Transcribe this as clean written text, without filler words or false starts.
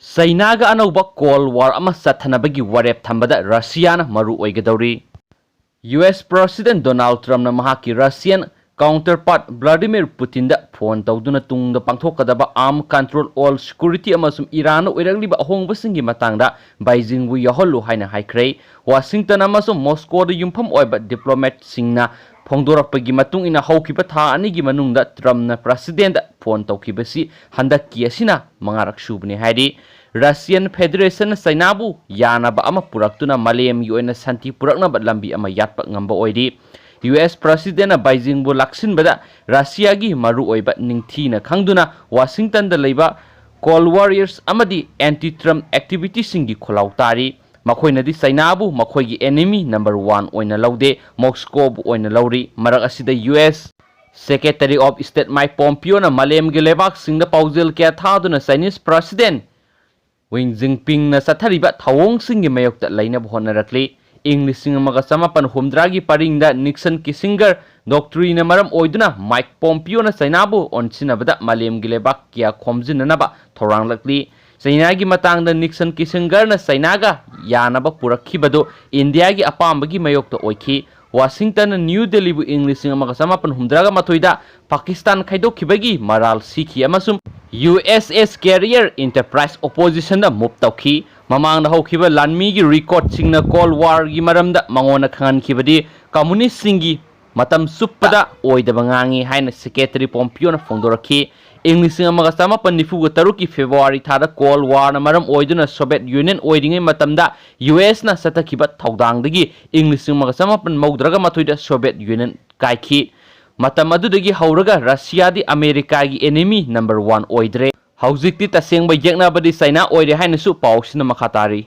Chinaga Anauba Cold War ama chathana-bagi Warep thambada Russia Maru Oigaduri. US President Donald Trump na mahaki Russian counterpart Vladimir Putin da phone tawduna tungda pangthokadaba arm control all security amasum Iran oiragliba ahongbasingi matangda Beijing wu yahollu haina haikre. Washington amasum Moscow da yumpham oiba diplomat singna phongdorakpagi matung ina haukiba tha anigi manungda Trump na president phone tawkibasi handakki asina mangarak subni haidi. Russian Federation China bu yanaba ama puraktuna malem gi oina santi puraknaba lambi ama yatpa ngamba oidi. US President na Beijing bu laksin bada Russia gi maru oiba ningthi na khangduna Washington da leiba Cold Warriors amadi anti-Trump activities singi kholau tari. Makoina di China bu makoi gi enemy number 1 oina laude Moscow bu oina lauri. Marak asida US Secretary of State Mike Pompeo na malem gi lebak singda paujel kya thaduna Chinese President Wing Jinping na sathariba thawong singi mayokta laina honarakli. English singa samapan humdragi paringda Nixon Kissinger doctrine maram oiduna Mike Pompeo na China bu onsinabada malem gi lebak kya khomjinanaba thoranglakli. China gi matangda Nixon Kissinger na China ga yanaba purakhibado India gi apambagi mayokta oikhi. Washington na New Delhi bu English singa samapan humdraga matoida Pakistan khaidokhibagi maral sikhi amasum USS Carrier Enterprise opposition da move tawki. Mamang na hawkiba lanmi gi record singna Cold War gi maramda mangona khangan khibadi communist singi matam suppada oidaba ngangi haina Secretary Pompeo na phongdorakhi. English singa sama panifu ga taruki February thada Cold War na maram oiduna Soviet Union oidingai matamda US na satakhiba thaudangdagi English singa sama pan maudraga mathoida Soviet Union kaikhi. Matam adudagi hauraga Russia di America gi enemy number 1 oidre. Haujikti tasengba yeknabadi China oire haina su pausina makhatari.